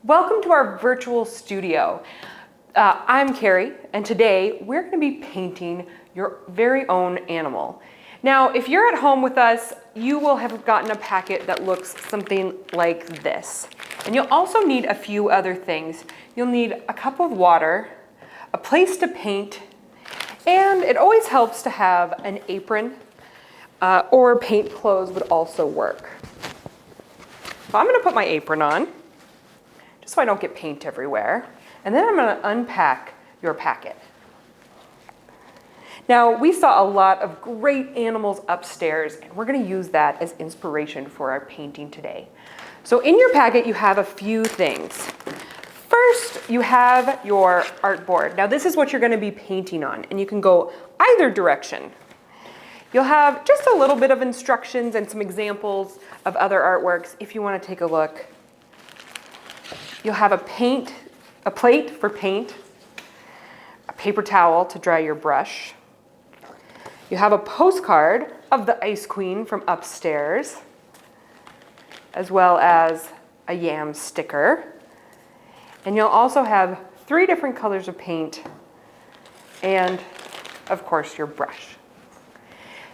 Welcome to our virtual studio. I'm Carrie, and today we're going to be painting your very own animal. Now, if you're at home with us, you will have gotten a packet that looks something like this. And you'll also need a few other things. You'll need a cup of water, a place to paint, and it always helps to have an apron or paint clothes would also work. So I'm going to put my apron on, just so I don't get paint everywhere. And then I'm going to unpack your packet. Now, we saw a lot of great animals upstairs, and we're going to use that as inspiration for our painting today. So in your packet, you have a few things. First, you have your art board. Now, this is what you're going to be painting on, and you can go either direction. You'll have just a little bit of instructions and some examples of other artworks if you want to take a look. You'll have a plate for paint, a paper towel to dry your brush. You have a postcard of the Ice Queen from upstairs, as well as a YAM sticker. And you'll also have 3 different colors of paint and, of course, your brush.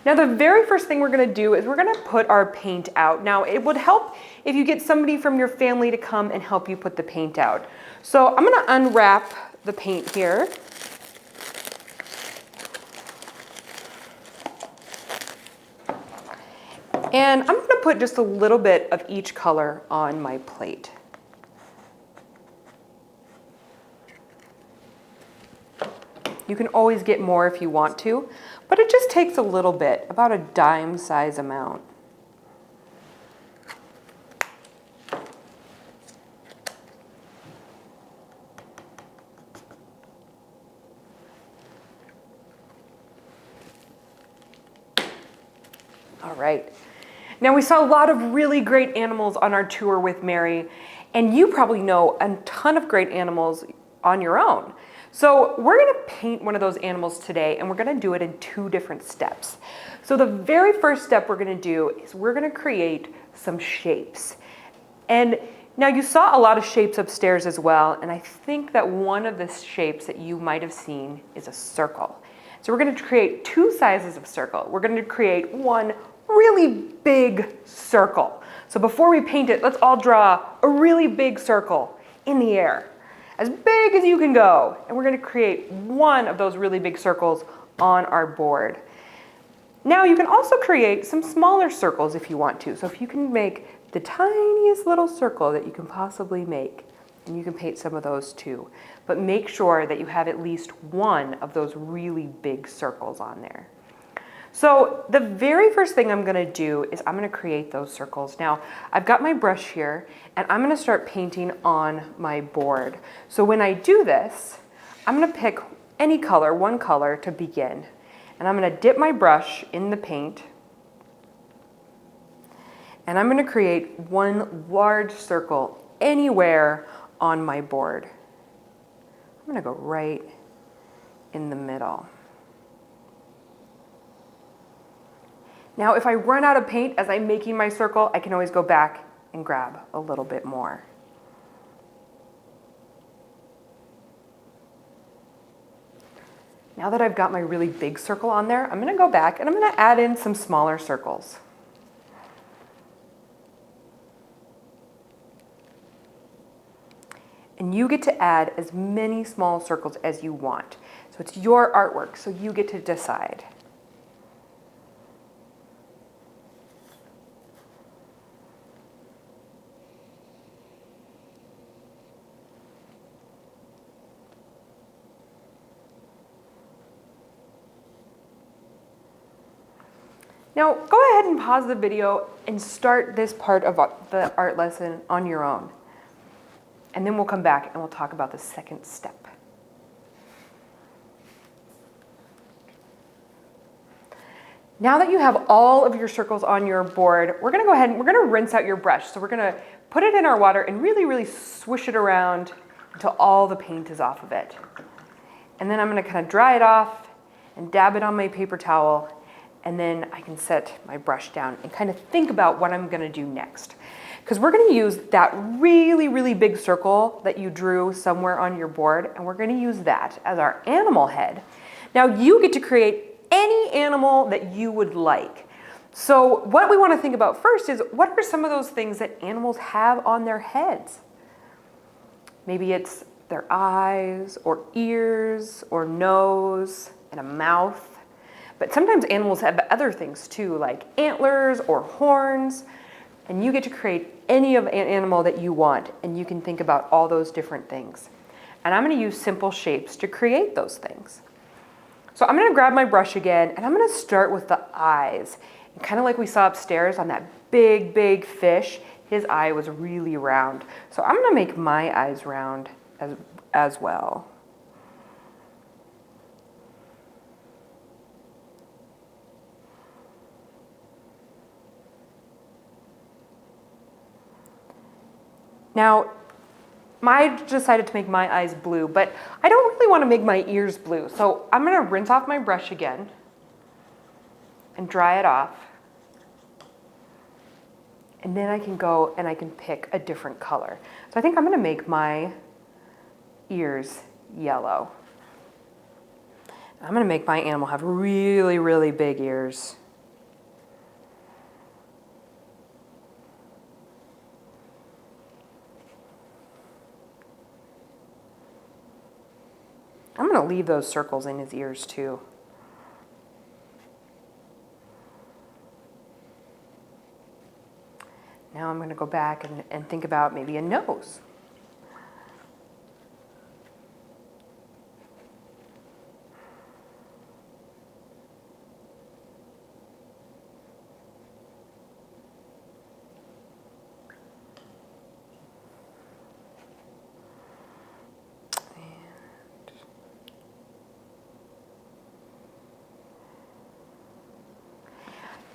Now, the very first thing we're going to do is we're going to put our paint out. Now, it would help if you get somebody from your family to come and help you put the paint out. So I'm going to unwrap the paint here. And I'm going to put just a little bit of each color on my plate. You can always get more if you want to, but it just takes a little bit, about a dime size amount. All right. Now, we saw a lot of really great animals on our tour with Mary, and you probably know a ton of great animals on your own. So we're going to paint one of those animals today, and we're going to do it in 2 different steps. So the very first step we're going to do is we're going to create some shapes. And now you saw a lot of shapes upstairs as well, and I think that one of the shapes that you might have seen is a circle. So we're going to create 2 sizes of circle. We're going to create one really big circle. So before we paint it, let's all draw a really big circle in the air, as big as you can go. And we're going to create one of those really big circles on our board. Now you can also create some smaller circles if you want to. So if you can make the tiniest little circle that you can possibly make, and you can paint some of those too. But make sure that you have at least one of those really big circles on there. So the very first thing I'm going to do is I'm going to create those circles. Now, I've got my brush here, and I'm going to start painting on my board. So when I do this, I'm going to pick any color, one color to begin. And I'm going to dip my brush in the paint, and I'm going to create one large circle anywhere on my board. I'm going to go right in the middle. Now, if I run out of paint as I'm making my circle, I can always go back and grab a little bit more. Now that I've got my really big circle on there, I'm going to go back and I'm going to add in some smaller circles. And you get to add as many small circles as you want. So it's your artwork, so you get to decide. Now, go ahead and pause the video and start this part of the art lesson on your own. And then we'll come back and we'll talk about the second step. Now that you have all of your circles on your board, we're going to go ahead and we're going to rinse out your brush. So we're going to put it in our water and really, really swish it around until all the paint is off of it. And then I'm going to kind of dry it off and dab it on my paper towel. And then I can set my brush down and kind of think about what I'm going to do next. because we're going to use that really, really big circle that you drew somewhere on your board, and we're going to use that as our animal head. Now you get to create any animal that you would like. So what we want to think about first is, what are some of those things that animals have on their heads? Maybe it's their eyes or ears or nose and a mouth. But sometimes animals have other things too, like antlers or horns. And you get to create any of an animal that you want, and you can think about all those different things. And I'm going to use simple shapes to create those things. So I'm going to grab my brush again, and I'm going to start with the eyes. And kind of like we saw upstairs on that big, big fish, his eye was really round. So I'm going to make my eyes round as well. Now, I decided to make my eyes blue, but I don't really want to make my ears blue. So I'm going to rinse off my brush again and dry it off. And then I can go and I can pick a different color. So I think I'm going to make my ears yellow. I'm going to make my animal have really, really big ears. I'm going to leave those circles in his ears too. Now I'm going to go back and think about maybe a nose.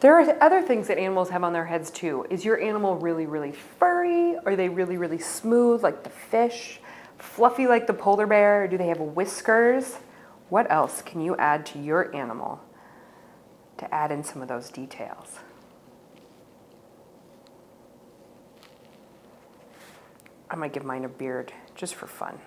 There are other things that animals have on their heads too. Is your animal really, really furry? Are they really, really smooth like the fish? Fluffy like the polar bear? Do they have whiskers? What else can you add to your animal to add in some of those details? I might give mine a beard just for fun.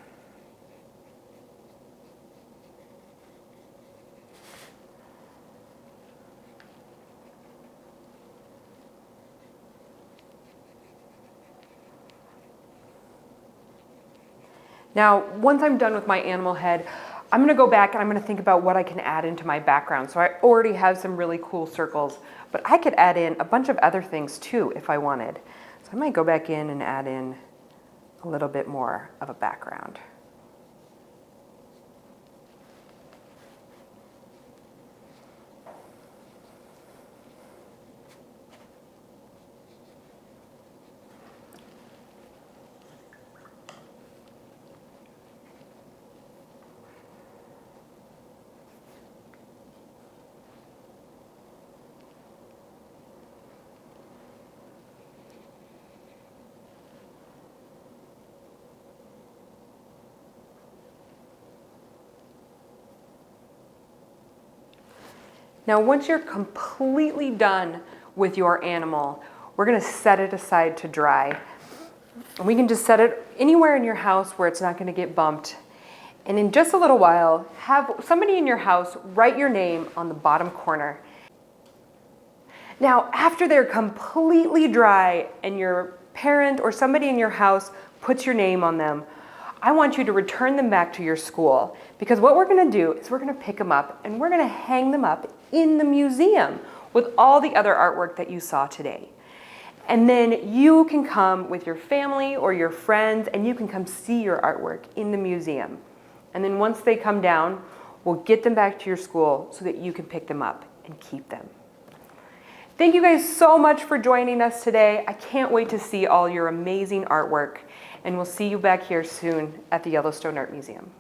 Now, once I'm done with my animal head, I'm going to go back and I'm going to think about what I can add into my background. So I already have some really cool circles, but I could add in a bunch of other things too if I wanted. So I might go back in and add in a little bit more of a background. Now, once you're completely done with your animal, we're going to set it aside to dry. And we can just set it anywhere in your house where it's not going to get bumped. And in just a little while, have somebody in your house write your name on the bottom corner. Now, after they're completely dry and your parent or somebody in your house puts your name on them, I want you to return them back to your school, because what we're going to do is we're going to pick them up and we're going to hang them up in the museum with all the other artwork that you saw today. And then you can come with your family or your friends and you can come see your artwork in the museum. And then once they come down, we'll get them back to your school so that you can pick them up and keep them. Thank you guys so much for joining us today. I can't wait to see all your amazing artwork, and we'll see you back here soon at the Yellowstone Art Museum.